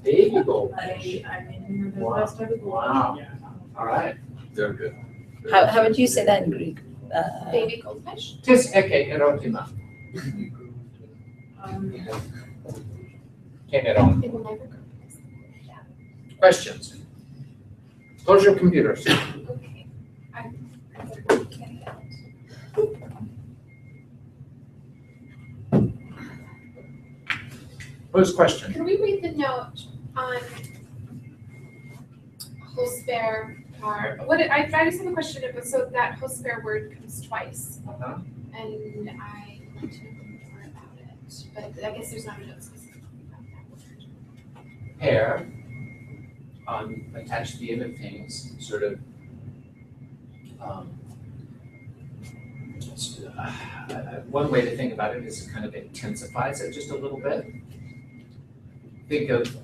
Baby goldfish. I mean, the Wow. rest of it. Wow. All right. Very good. How would you say that in Greek? Baby goldfish? Tis eke erotima. Keneron. It will never grow. Questions? Close your computers. Okay. I can't get it. Who's question? Can we read the note on Hosper part? I just have a question. So that Hosper word comes twice, Uh-huh. and I want to know more about it. But I guess there's not a note specifically about that word. Pair, attached to the end of things, sort of, one way to think about it is it kind of intensifies it just a little bit. Think of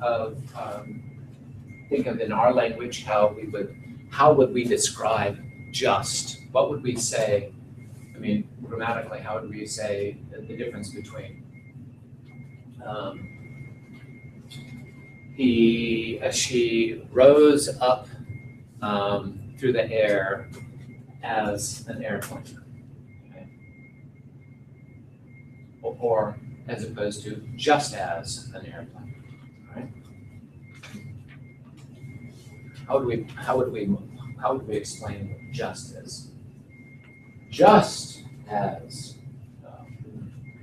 in our language how would we describe just? What would we say? I mean, grammatically, how would we say the difference between she rose up through the air as an airplane, okay? Or as opposed to just as an airplane, right? How would we explain what just is? Just as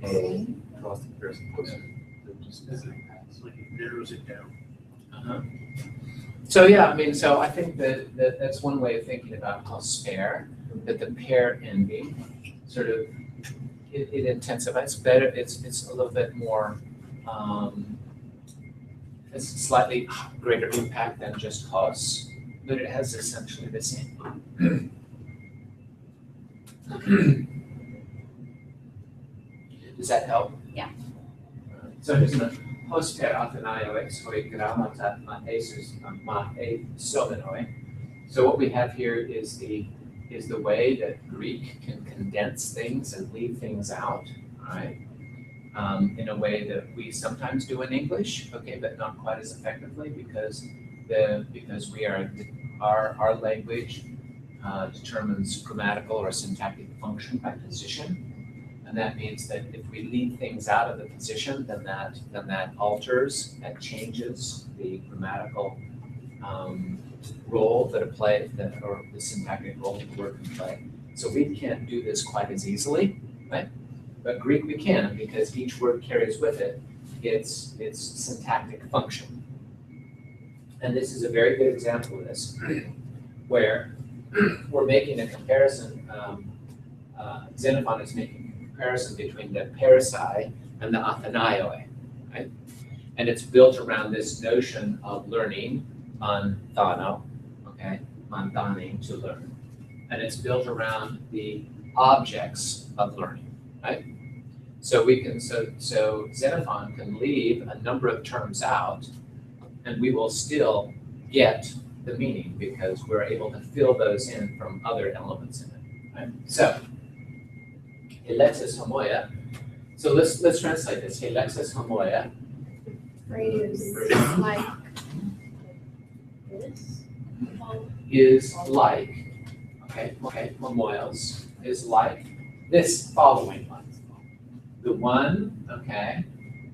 a Cross comparison closer. Like it narrows it down. So yeah, I mean, so I think that's one way of thinking about Hosper, that the pair ending sort of it intensifies better. It's a little bit more. It's slightly greater impact than just Hos, but it has essentially the same. Does that help? Yeah. So just Hosper Athenaioex hoi grammata maesus mae somenoi. So what we have here is the way that Greek can condense things and leave things out, right? In a way that we sometimes do in English, okay, but not quite as effectively because we are our language determines grammatical or syntactic function by position. And that means that if we leave things out of the position, then that alters, that changes the grammatical role that or the syntactic role that the word can play. So we can't do this quite as easily, right? But Greek we can, because each word carries with it its syntactic function. And this is a very good example of this, where we're making a comparison. Xenophon is making comparison between the Parisai and the Athenaioi, right? And it's built around this notion of learning, manthano, okay, manthani, to learn. And it's built around the objects of learning, right? So so Xenophon can leave a number of terms out, and we will still get the meaning because we're able to fill those in from other elements in it, right? So, Alexis homoia. So let's translate this. Alexis homoia Phrase like this. is like, okay, homoios is like this following one. The one, okay,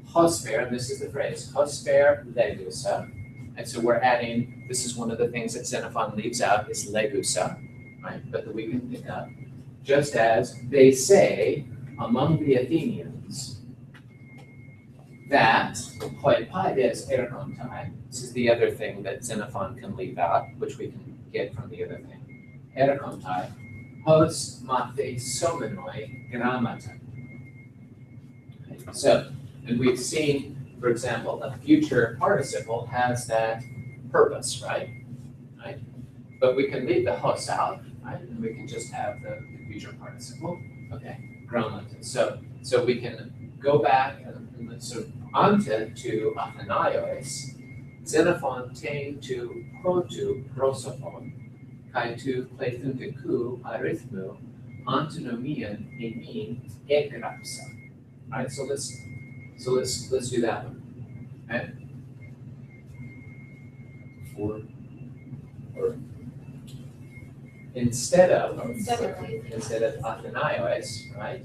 hosper, and this is the phrase, hosper legusa. And so we're adding, this is one of the things that Xenophon leaves out is legusa, right? But that we can pick up. Just as they say among the Athenians that hoi paides erakontai, this is the other thing that Xenophon can leave out, which we can get from the other thing. Erakontai, hos mathe somenoi grammata. So, and we've seen, for example, a future participle has that purpose, right? But we can leave the hos out, right? And we can just have the future participle. Okay, grammata. So we can go back and sort of onto to Athenaios. Xenophon tein to protu prosophon, kai tu plethuntiku arithmu, antinomian emin egrapsa. All right, so let's do that one. Okay. for. Instead of Instead of Athenaios, right?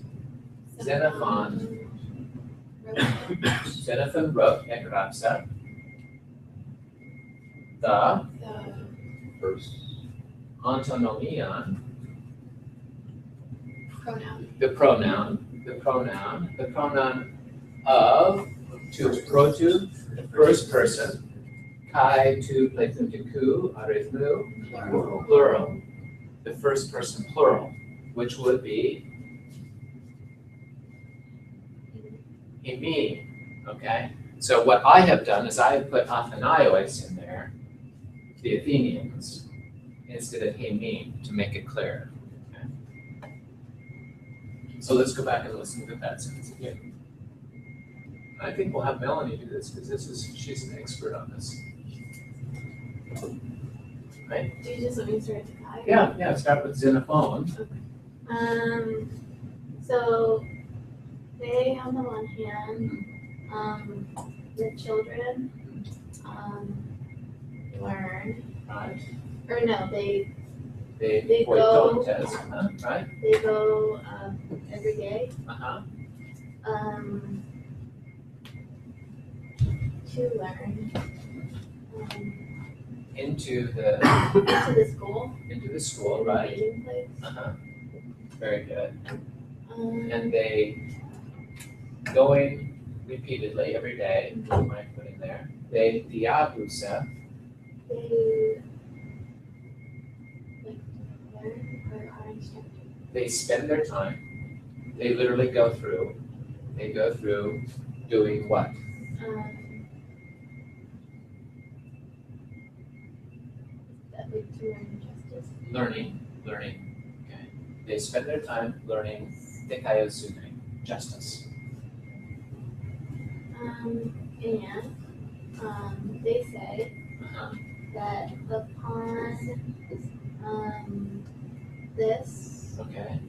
Xenophon. Xenophon wrote egrapsa, the The First. antinomion, pronoun. the pronoun of to protu, the first person, kai to pleithuntiku, arithmu, plural, the first person plural, which would be me, okay? So what I have done is I have put Athenaios in there, the Athenians, instead of me to make it clear. Okay? So let's go back and listen to that sentence again. I think we'll have Melanie do this because she's an expert on this. Right? Do you just want me to start to guide? Yeah, start with Xenophon. So they, on the one hand, the children, learn, Right? or no, they They go- test, right? they go, every day, Uh-huh. to learn, Into the into the school, school, right? meeting place. Uh-huh. Very good. Um, And they going repeatedly every day, what am I putting there? They diabusa, they like learn or are instructed. they spend their time, they literally go through doing what? That like to learn justice. Learning, okay? They spend their time learning dikaiosune, justice. And they say Uh-huh. that upon this Okay,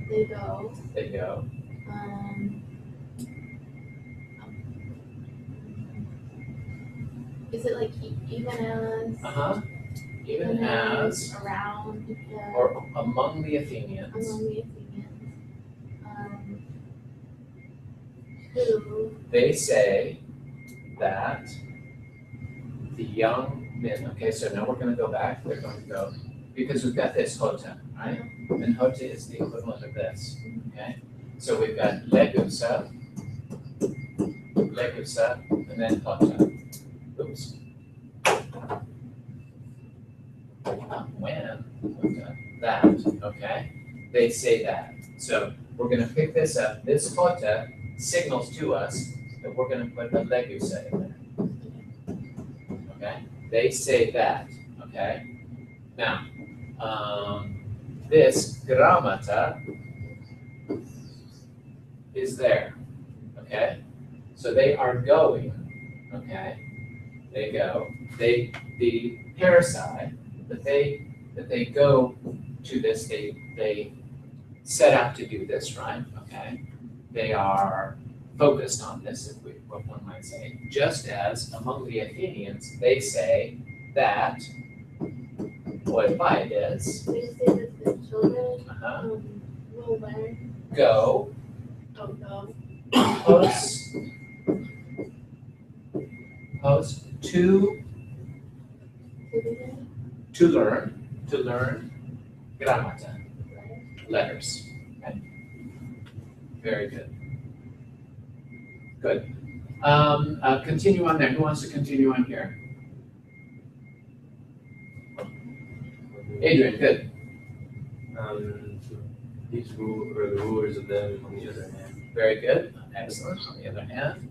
they go they go, is it like even as uh-huh, even as, around the or among the Athenians, among the Athenians who they say that the young men, okay, so now we're gonna go back, we're going to go, because we've got this hota, right? And hota is the equivalent of this, okay? So we've got legusa, and then hota. Oops. Not when, hota, that, okay? They say that. So we're gonna pick this up, this hota signals to us that we're gonna put a legusa in there. Okay, they say that, okay? Now, this grammata is there, okay? So they are going, okay? They go, the parasite that they go to this, they set out to do this, right? Okay? They are focused on this, if what one might say, just as among the Athenians, they say that Oipheides, they say that the children will learn go post to learn grammata, letters. Okay. Very good. Good. Continue on there. Who wants to continue on here? Adrian, good. These rule or the rulers of them on the other hand. Very good. Excellent. On the other hand,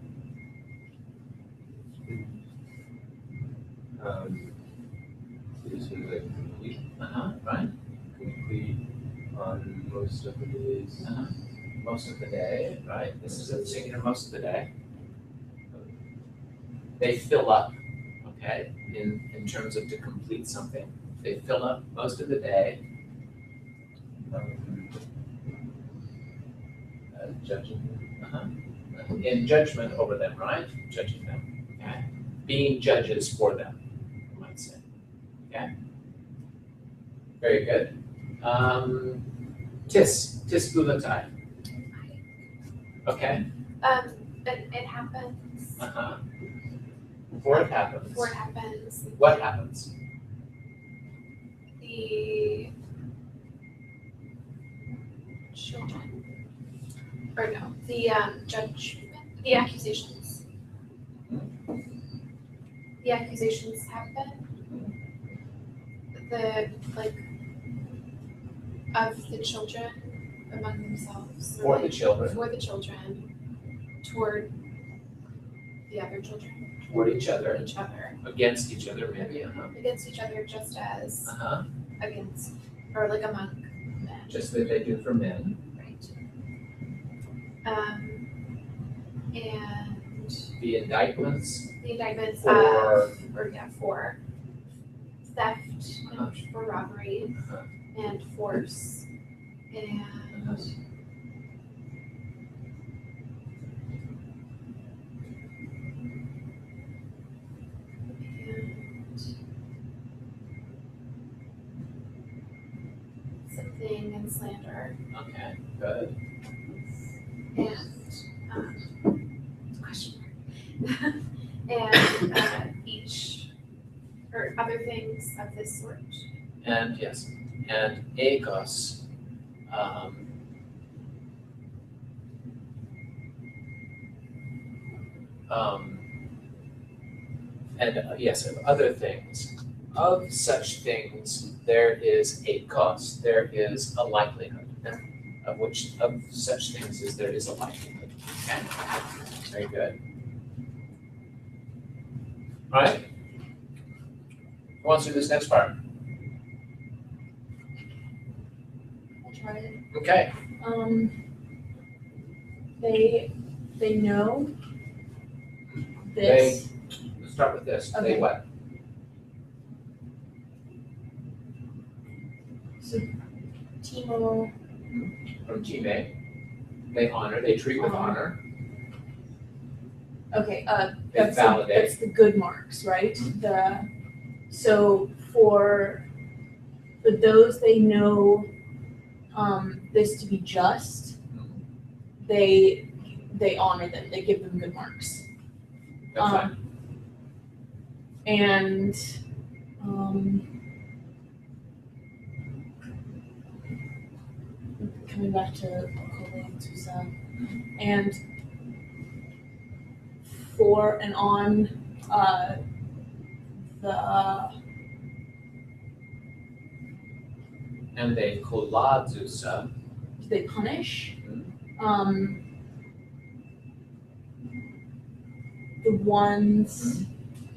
It seems like complete right? on most of the days. Most of the day, right? This is a singular most of the day. They fill up, okay, in terms of to complete something. They fill up most of the day. Judging. In judgment over them, right? Judging them, okay? being judges for them, I might say. Okay? Very good. Tis bulatai. Okay? But it happens, Uh-huh. Before it happens. before it happens, What happens? the children, or no, the judgment, the accusations. The accusations happen. The, like, of the children among themselves. or For the children, For the children, toward the other children, toward each other, each other, against each other, maybe, uh-huh. against each other, just as Uh-huh. against, or like among men, Just that they do for men. right? And The indictments the indictments for, for theft Uh-huh. and for robbery Uh-huh. and force and something and slander okay, good. and question mark. And each or other things of this sort. And yes, and agos, and yes, of other things. Of such things, there is a cost, there is a likelihood. Of which, of such things as there is a likelihood. Okay, very good. All right. Who wants to do this next part? I'll try it. Okay, They know this. let's start with this. They Okay. what? So Timo, From team A. They honor, they treat with honor, okay, they that's validate. that's the good marks, right? So for those they know this to be just, they honor them, they give them good marks. That's fine. And coming back to Koletusa, and for and on the And they kolazusa, they punish the ones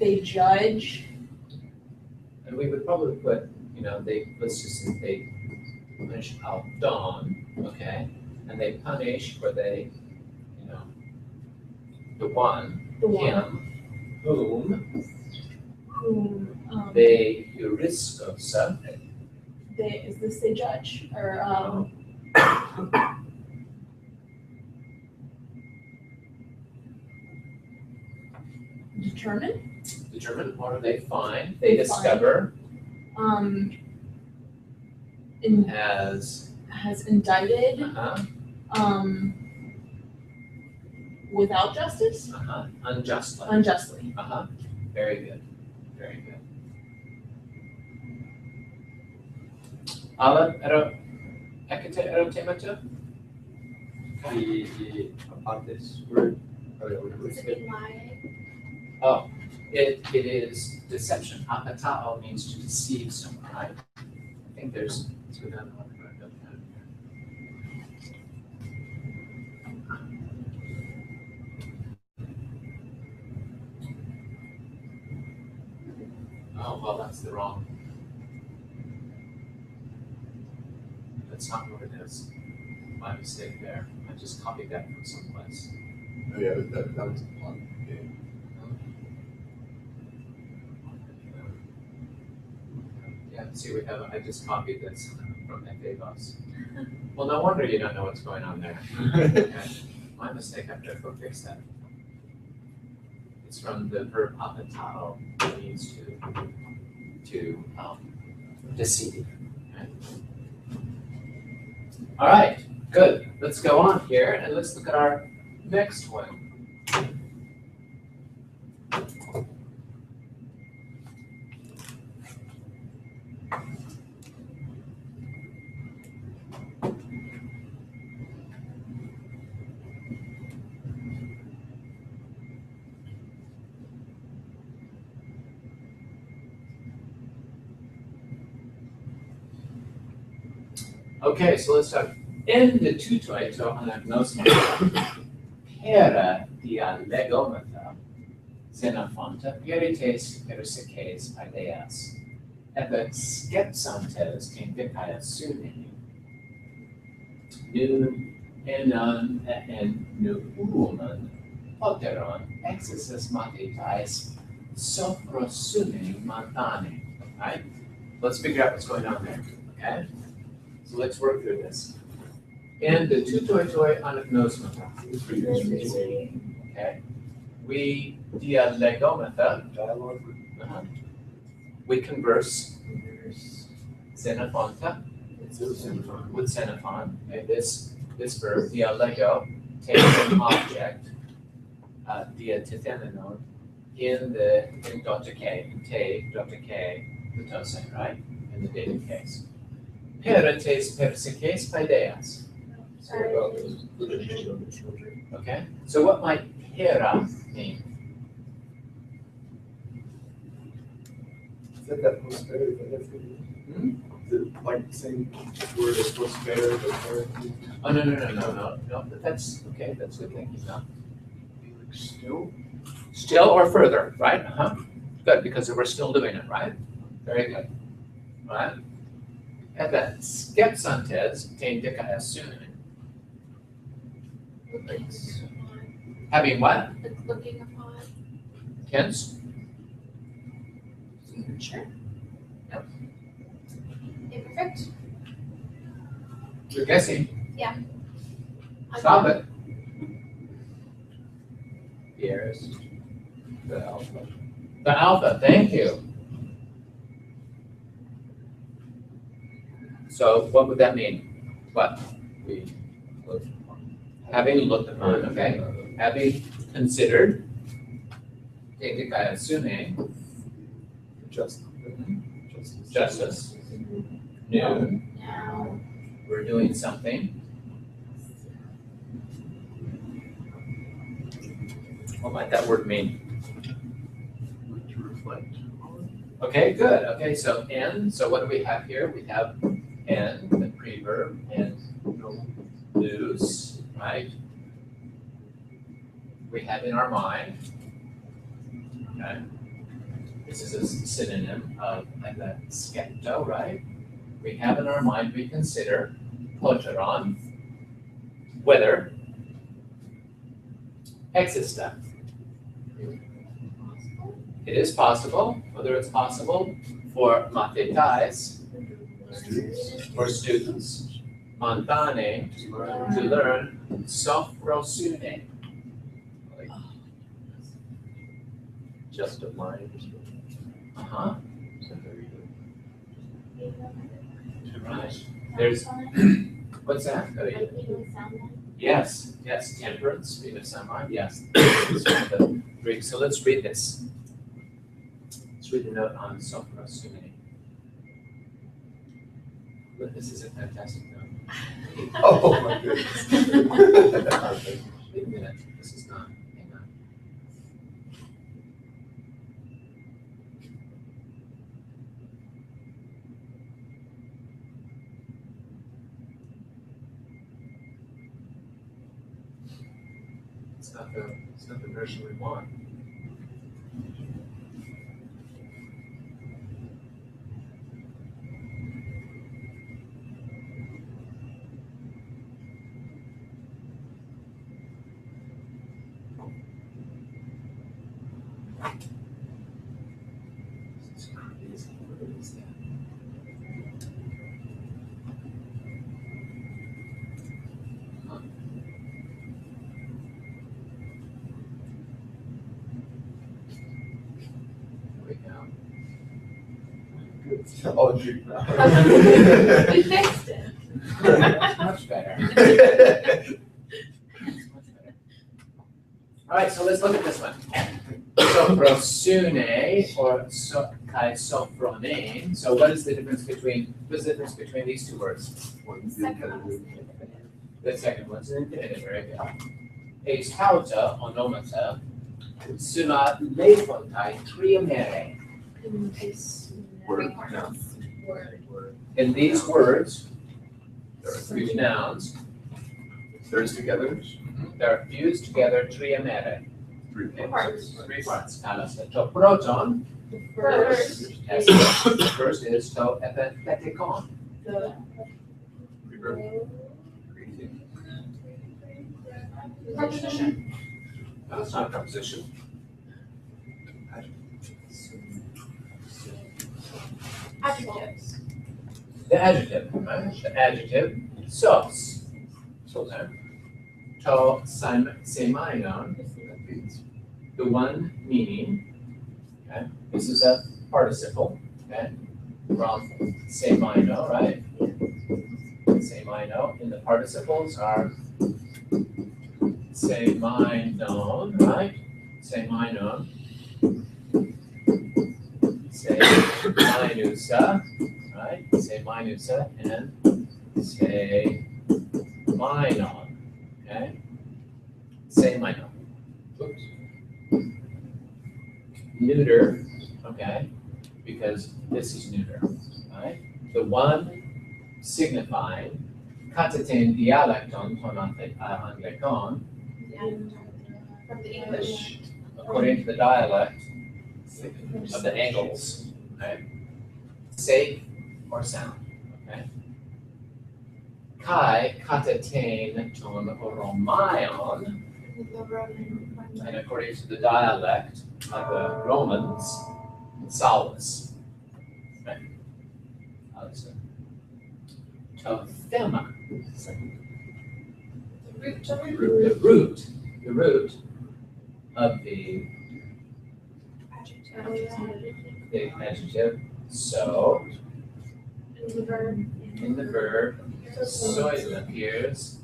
they judge. and we would probably put, let's just say they punish al don, okay? And they punish, or they, the one, The one him, whom, whom they euriskosa, is this they judge or determine determine, or they find, They they discover in, as, has indicted without justice unjustly. unjustly. Very good, very good. Alan, erotemata? The about this word, Does it mean lie? Oh, it is deception. Apatao means to deceive someone, right? I think let's go down the one. Oh, well, that's the wrong. That's not what it is. My mistake there. I just copied that from someplace. Oh, yeah, that was one. Okay. Yeah, see, I just copied this from FABOS. Well, no wonder you don't know what's going on there. Okay. My mistake, I have to go fix that. It's from the verb apatao, it means to deceive. Okay? All right, good. Let's go on here and let's look at our next one. Okay, so let's start. En de tutoi to anagnosma pera dialegomata xenophonta perites persices ideas epe skepsantes indicaia sune nun enon en nuumon poteron exesis matetais soprosune montane. Right? Let's figure out what's going on there. Okay? So let's work through this. And the tutoi anagnosma. Okay. We dialegomata. Dialogue. We converse. Xenophonta with with Xenophon. Okay. This verb dialego takes an object dia titheminon in Dr. K, in te, Dr. K, the tose, right? In the dative case. Perites persices paideas. Okay, so what might pera mean? Is that post-bear, like the same word as post-bear, but bear? Oh, no, but that's, okay, that's good thinking, no? Still or further, right? Good, because we're still doing it, right? Very good. Right? And then skepsantes te indicaia sune. Having what? Looking upon. Tense? Sure. Nope. Imperfect. You're guessing. Stop it. Here's the alpha. The alpha, thank you. So what would that mean? What? Having looked upon, okay. Having considered, indicaia sune, justice. Noon, Now. we're doing something. What might that word mean? To reflect on. Okay, good. Okay, so so what do we have here? We have and, the preverb, and lose, right? We have in our mind, okay? This is a synonym of like that skepto, right? We have in our mind, we consider poteron, whether exista. It is possible, whether it's possible for matetais, for students, montane, to learn sophrosune. just a mind. Uh-huh. So very good. Right. There's, what's that? Oh, yeah. Yes, temperance, Venus Semi, yes. It's from the Greek. So let's read this. Let's read the note on sophrosune. Look, this is a fantastic note. Oh, my goodness. Wait a minute, this is not, hang on. It's not the version we want. This is crazy. What is that? Huh. noun. All Greek now. We fixed it. Much better. Much better. All right, so let's look at this one. Soprosune or kai sophronein. So what's the difference between these two words? The second one's an infinitive, very good. Eis tauta onomata suna lefontai triamere. Word. In these words, there are three nouns. There's together. They're fused together triamere. Three Parts. Three parts. Alistair. To proton. First. First is to epithetikon. The Preposition. That's not a preposition. Adjectives. The adjective, right? The adjective, sos. So then, to semainon, the one meaning, okay? This is a participle, okay? From semaino, right? Semaino, and the participles are semainon, right? Semainon. Semainusa, right? Semainusa and semainon, okay? Semainon. Oops. Neuter, okay? Because this is neuter, right? The one signifying kataten dialekton ton anglikon, From the English. according to the dialect of the Angles, okay? Safe or sound, okay? Kai kataten ton oromaion, The Roman. and according to the dialect of the Romans, salus. Okay? Alistair. To thema, The root of the root of the adjective, so the verb. in the verb, soid appears,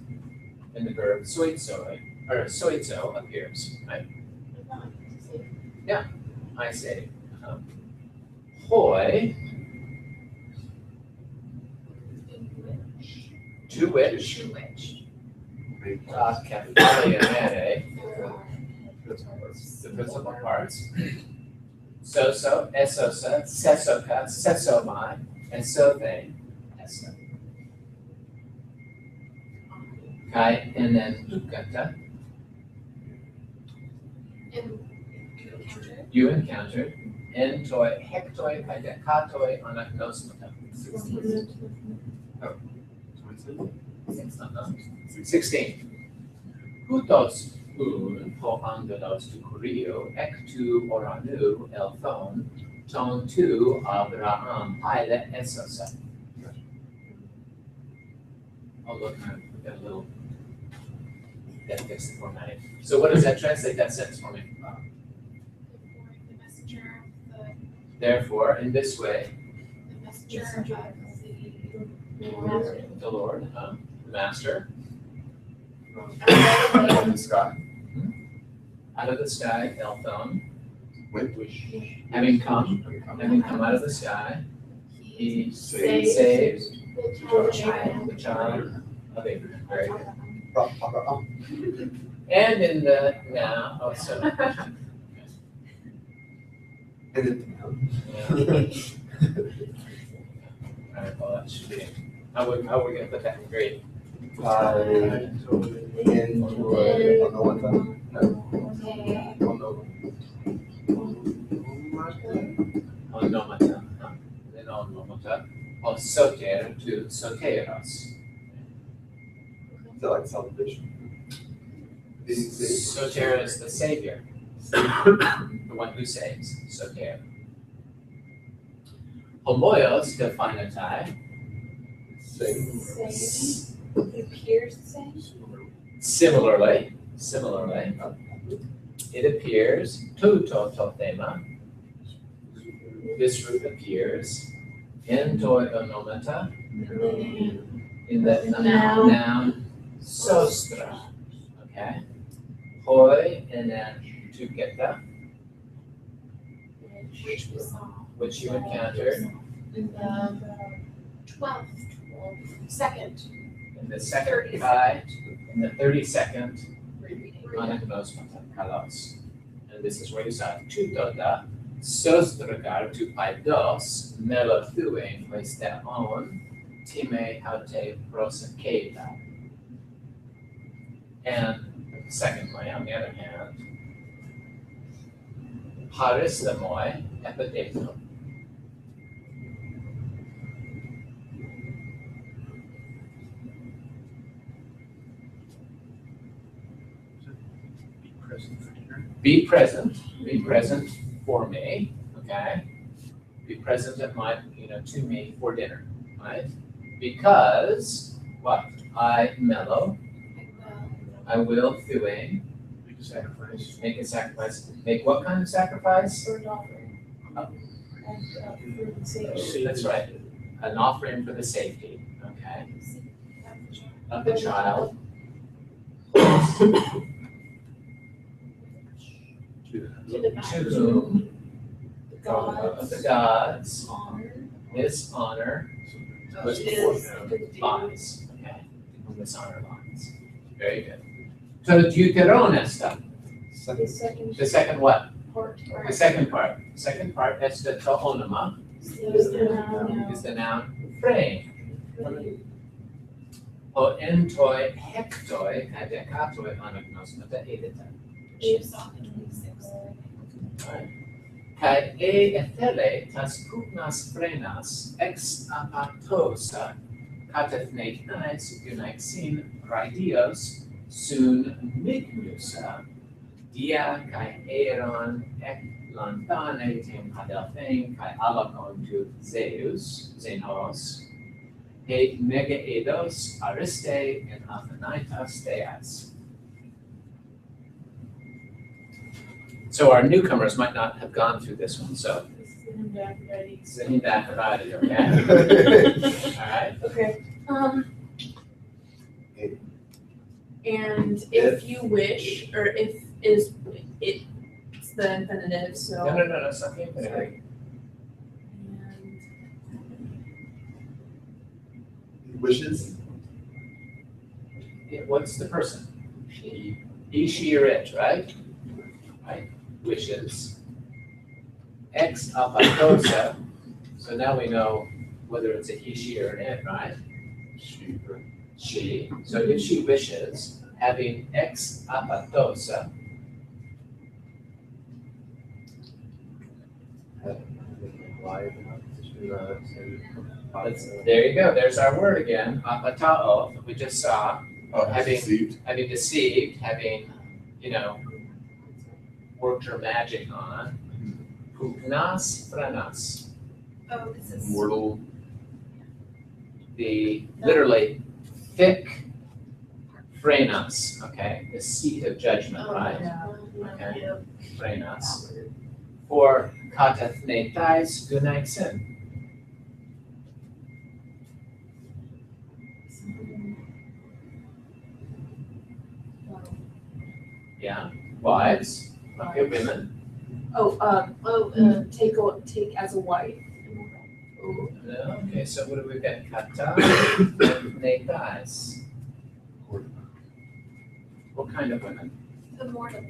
in the verb soitzo, or soitzo appears, right? I say, hoi, to which, capitalia mene, the principal parts. So, esosa, sesoka, sesomai, and sothe, eso. Kai, and then ukata, you encountered, entoi, hektoi, kaidekatoi, anagnosmata. 16. Hutos un po angelos tu curio, ectu oranu elthon, ton tu Abraham pilot esosa. Oh, look, we got a little, that fixed the formatting. So what does that translate that sentence for me? The messenger of Therefore, in this way, the messenger of the Lord, the Master, Out of the sky. out of the sky, Elthon, Wish. having come out of the sky, he Saves. saves The child. the child of Abraham. Very good. Papa. And in the now, oh, so. And then. All right, well, that should be, how are we gonna put that in grade? Onomata, then onomata, of soter to soteros. Is that like salvation? Soter is the savior, the one who saves, soter. Homoios definatai, It appears the same. similarly, it appears tu to thema, this root appears in toi onomata, in the Noun. noun sostra, okay? Hoi, and then tugeta, Which we saw which you encountered in the 12th, second in the second kai, in the 32nd rereading. anagnosmata kalos. And this is where you saw tutoda, sostragar tu paidos, melothuein oisteon, time haute prosakeda. And secondly, on the other hand, paristhemoi epideto. Be present for dinner. Be present for me, okay? Be present at my, to me for dinner, right? Because, what? I mellow, I will thuein, Make a sacrifice. make a sacrifice. Make what kind of sacrifice? Burnt offering. And fruit and sage. That's right, an offering for the safety, okay, of the child. To the To whom the of the gods. gods Honor. this honor was Is lies, okay, to whom this honor lies. Very good. So deuteronesta, the second the second what? part. The second part. The second part, that's the toonoma, Is the noun. is the noun frame. O entoi hektoi adekatoi anagnosmata edita. She saw the 26th. Kai e ethele tas pugnas frenas ex apatosa katathneknais unaixin raidios sun mignusa dia kai eron ek lantane tim hadelphein kai alakon tu Zenos he mega edos ariste and athanaitas theas. So our newcomers might not have gone through this one, so This is the hymn to Aphrodite. sitting back about it, okay? All right. Okay, and if you wish, or if is, it's the infinitive, so. No, it's not the infinitive. And Wishes? What's the person? He, she, or it, right? Right, wishes. Ex apatosa, so now we know whether it's a he, she, or an it, right? She, so if she wishes, having ex apatosa, there you go, there's our word again, apatao, that we just saw, having deceived, having, worked her magic on. Pugnas frenas, Oh, this is. Mortal. literally thick frenas, okay, the seat of judgment, right? Okay, frenas. For katathneitais gunaixin. Yeah, wives, okay, women. take as a wife. Okay, so what do we got? Katathneitais. What kind of women? The mortal,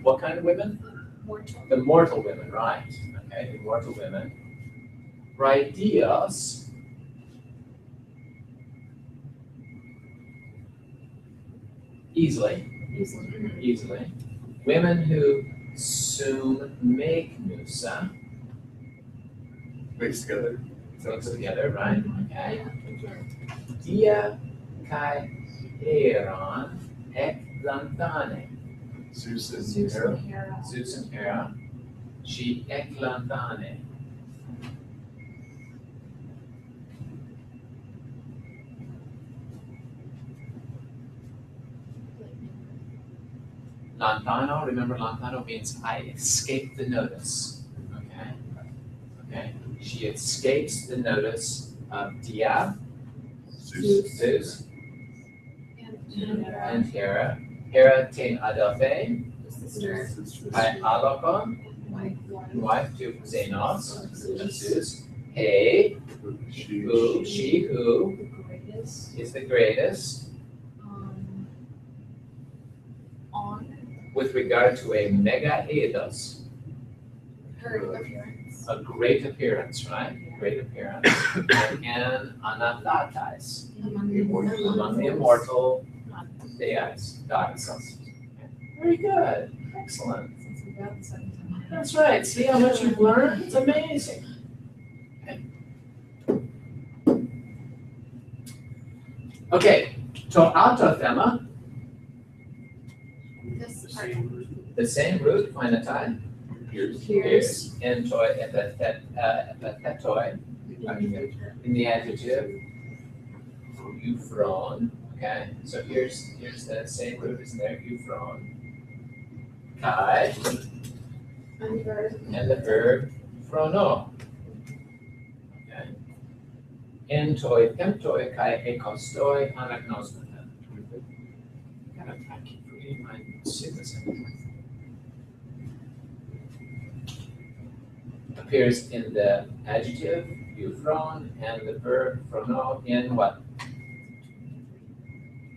What kind of women? mortal. The mortal women, right? Okay, the mortal women. Raidios. Easily. Women who sum make nusa, Mixed together. mix together, right? Okay. Dia kai eron ek lantane. Zeus and Zeus Hera. and Hera. Zeus and Hera. She ek lantane. Lantano, remember lantano means I escaped the notice, okay? okay? She escapes the notice of Dia, Zeus, and Hera. Hera ten Adelphae, Sister. by Alokon, Wife. wife to Xenos, of Zeus. He, who, she who The greatest, is the greatest on, with regard to a mega eidos, Her appearance. a great appearance, right? Great appearance. And anathatais, among the immortal deities, goddesses. Very good, excellent. That's right, see how much you've learned? It's amazing. Okay, to autothema, This part. the same root, phonetai, appears in toi epithetoi, in the adjective euphron, okay? So here's the same root as in there, euphron. Kai, and the verb phrono. Okay. In toi temptoi kai ekostoi anagnosmata. I keep forgetting my students. Appears in the adjective euphron and the verb phrono in what?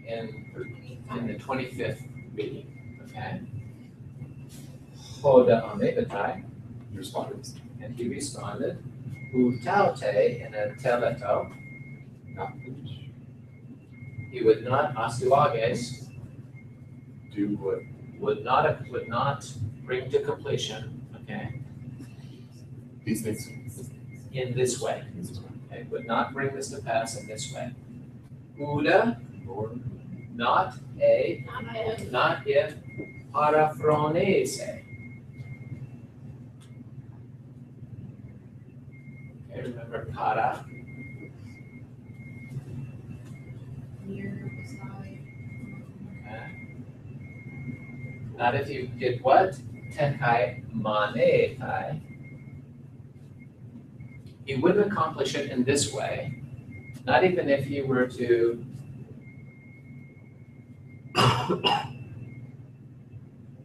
In the 25th reading, okay? Hoda omegatai, You responded. and he responded, utaute in a teleto, Not finished. he would not, astuages, Do what? would not bring to completion, okay, These things. in this way. Okay, would not bring this to pass in this way. Uda, Lord. not if, paraphronese. Okay, remember para, Near, beside. okay. Not if you did what? Tekai manetai. He wouldn't accomplish it in this way, not even if you were to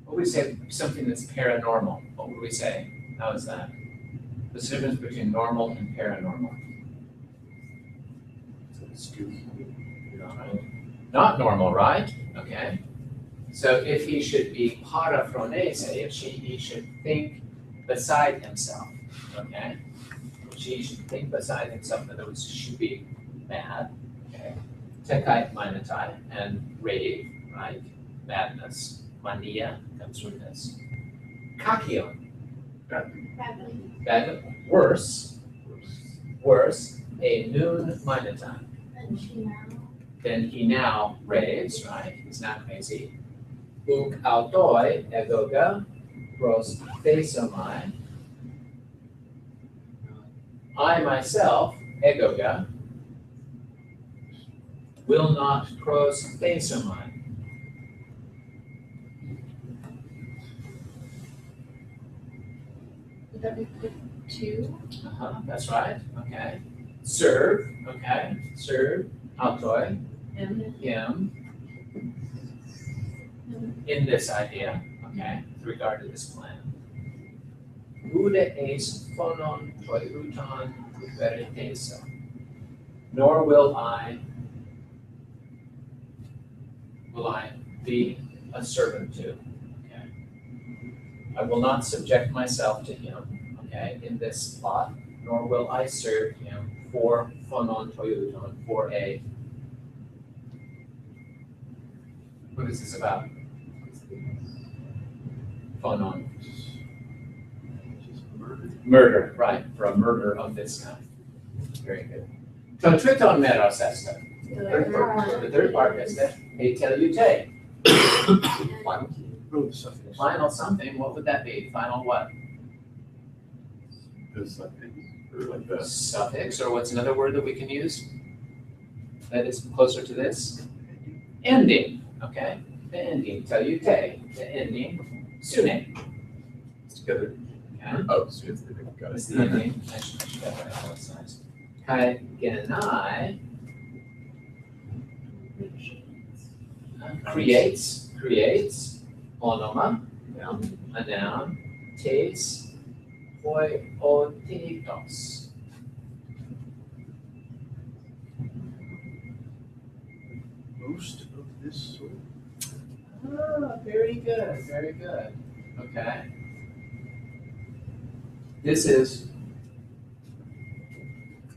what would we say, something that's paranormal, what would we say? How is that? The difference between normal and paranormal. Not normal, right? Okay. So if he should be paraphronese, if he should think beside himself, okay? She should think beside himself, in other words, she should be mad, okay? Tekai manatai, and rave, right? Madness. Mania comes from this. Kakion, Badly. bad, worse, a noon manatai. And she now. Then he now raves, right? He's not crazy. Uk autoi egoga pros thesomai. I myself, egoga, will not pros thesomai. Would that be put two? That's right, okay. Serve, okay, serve, autoi, him, in this idea, okay, with regard to this plan. Ude eis phonon toi uton veriteso. Nor will I be a servant to, okay? I will not subject myself to him, okay, in this plot, nor will I serve him for phonon toi uton, for a. What is this about? Phonon. Murder, right, for a murder of this kind. Very good. To triton meros est. The third part is that he tell you te. Final something, what would that be? Final what? This, I think, or like that. Suffix, or what's another word that we can use? That is closer to this? Ending, okay? The ending, tell you te, the ending, sune. It's together. okay? Oh, so it's, got It's it. the ending, I should have that italicized. Kai genai creates, onoma, a noun, tes, hoi, o, tetos. Most of this sort. Ah, very good, very good. Okay. This is,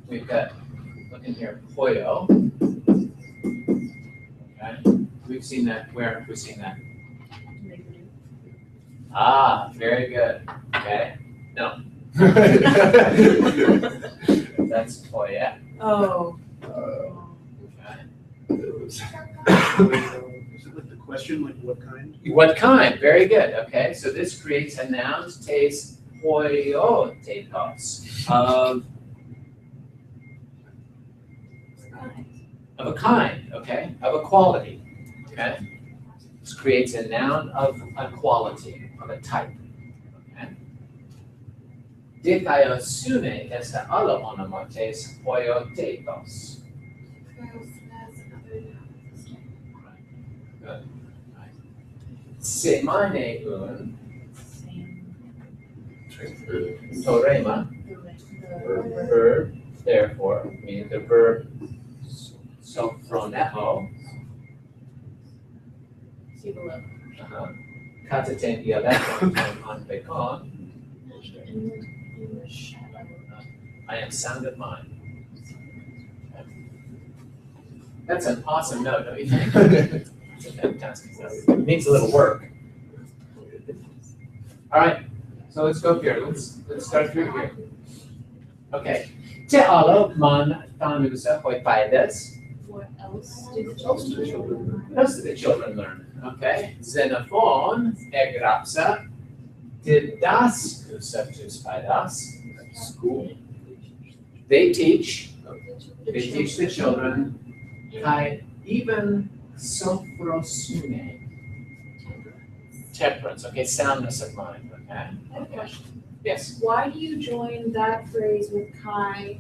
we've got, look in here, hoyo. Okay, we've seen that, where have we seen that? Ah, very good, okay, no. That's hoya, Oh. okay. Is it like the question, like what kind? What kind? Very good. Okay, so this creates a noun, tes hoio tetos, of a kind, okay, of a quality, okay. This creates a noun of a quality, of a type, okay. Dikaiosune esta alla onomates hoio tetos. Semane un torema, verb, therefore, meaning the verb sophroneo, kataten dialekton on bekon, I am sound of mind. That's an awesome note, don't you think? It's a fantastic note. It needs a little work. All right, so let's go here. Let's start through here. Okay. Te alo man tanusa hoipaides. What else do the Else do the children children What else do the children learn? Okay. Xenophon egrapsa didascusa tus paidas. School. They teach the children, kai even sophrosune. Temperance, okay, soundness of mind, okay? I have a question. Yes. Why do you join that phrase with Kai?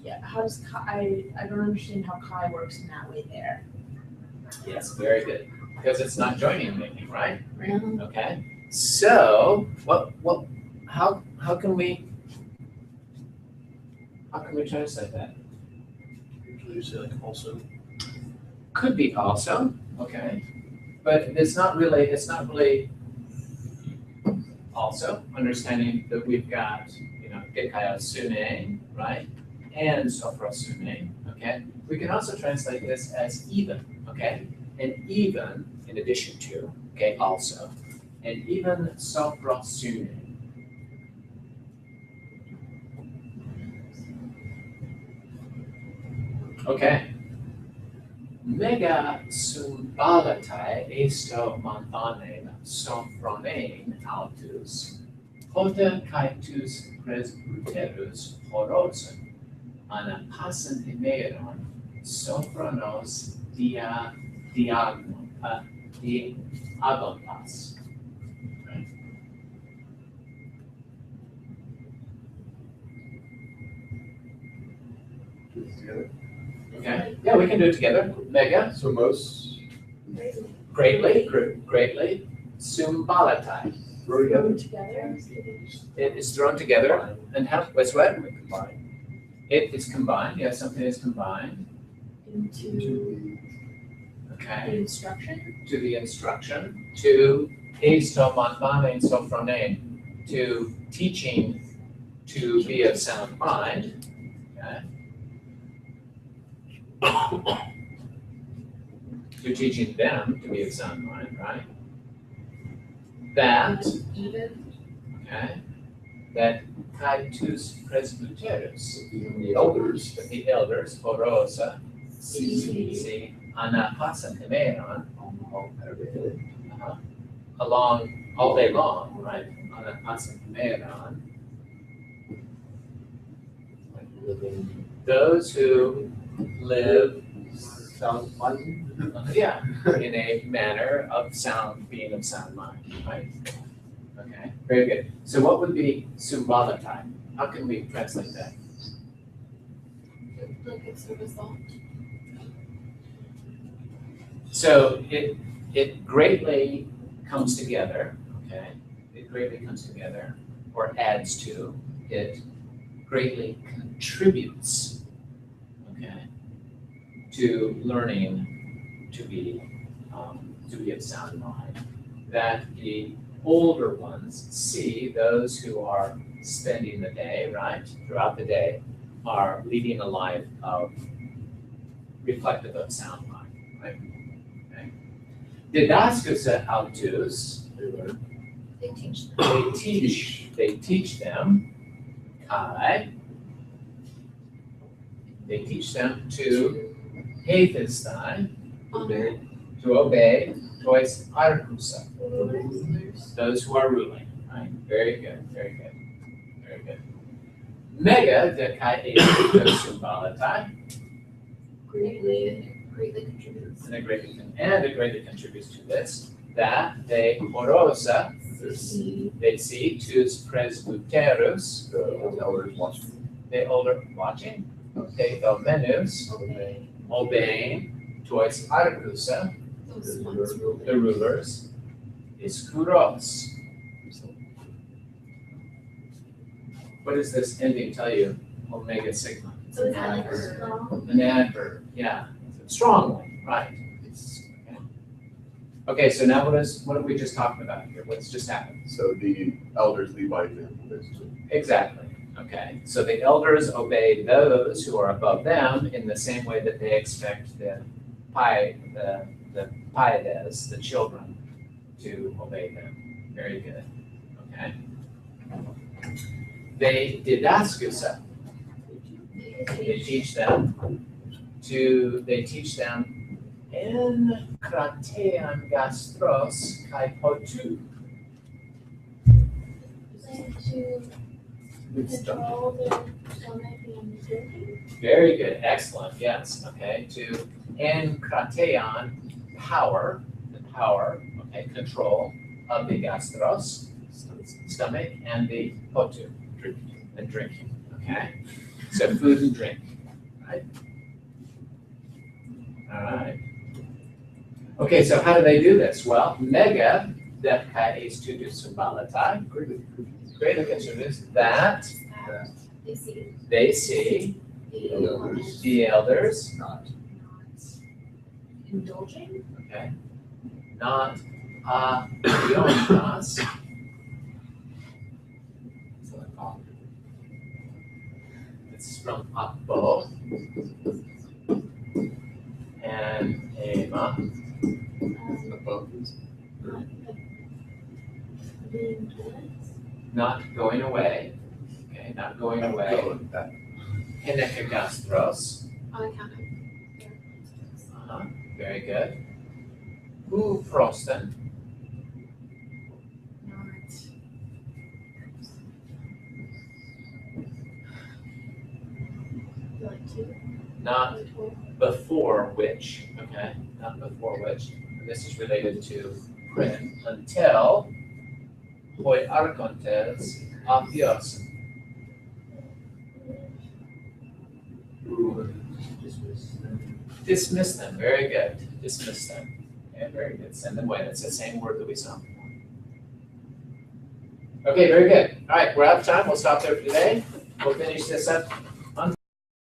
Yeah, how does Kai, I don't understand how Kai works in that way there. Yes, very good. Because it's not joining anything, right? Really? Okay. So, how can we translate that? Usually you say like also. Could be also, okay. But it's not really also, understanding that we've got, Gekaya Sune, right? And Sophrosune, okay? We can also translate this as even, okay? And even, in addition to, okay, also. And even Sophrosune. Okay. Mega sumbalatai esto monthanen sophronein altus, hota caetus presbyterus horosen, anapassen emeron sophronos diagontas. Together. Okay, yeah, we can do it together. Mega, So most greatly, sumbalatai. throw together. Together? It is thrown together and how, what's what? Combine. It is combined, yeah, something is combined, Into okay, the instruction? to the instruction, to eisto manmane sophronein, to teaching to be of sound mind, okay? To teaching them to be of sound mind, right? That, Even? okay, that caetus presbyterus, Even the elders. that the elders, horosa, See. anapasan emeron, All ahead. along, all day long, right? Anapasan emeron. Living Those who live, sound mind. yeah, in a manner of sound, being of sound mind, right? Okay, very good. So what would be Sumbalatai? How can we translate that? Like it's a result. So it greatly comes together, okay? It greatly comes together, or adds to, it greatly contributes, okay, to learning to be of sound mind. That the older ones see those who are spending the day, right, throughout the day, are leading a life of reflective of sound mind, right? Okay. Didaskusa autus, They teach them. they teach them, kai, they teach them to Hathestai, Honor. to obey, tois arkusa, Rulers. those who are ruling, right? Very good, very good, very good. Mega de kai sumbalatai, Greatly contributes. and it greatly contributes to this, that they horosa, they see tus presbyteros, The elders watching. they older watching, they domenus, Obey. obeying, tois arkusa, Those ones ruling. the rulers, iskuros. What does this ending tell you? Omega sigma. So is that like strong? An adverb, yeah, strongly, right. Okay, so now what have we just talked about here? What's just happened? So the elders lead by example, basically. Exactly, okay. So the elders obey those who are above them in the same way that they expect the paides, the children, to obey them. Very good, okay. They didaskusa, they teach them in kratean gastros kai potu. To control their stomach and drinking. Very good, excellent, yes, okay, to enkrateon, power, the power, okay, control of the gastros, stomach, and the potu, drinking, okay? So food and drink, right? All right. Okay, so how do they do this? Well, mega depkai is to do sumbalatai, greatly contributes that They see they see the elders, Not. indulging. okay, not Leonidas. It's from Apo and Ema, Above. Being towards. not going away, okay, not going away. Henekagastros, On account of. very good. Who frosten, not before which, okay, not before which, and this is related to print, until hoi archontes apios. Dismiss them, very good, dismiss them. Okay, very good, send them away, that's the same word that we saw before. Okay, very good. All right, we're out of time, we'll stop there for today. We'll finish this up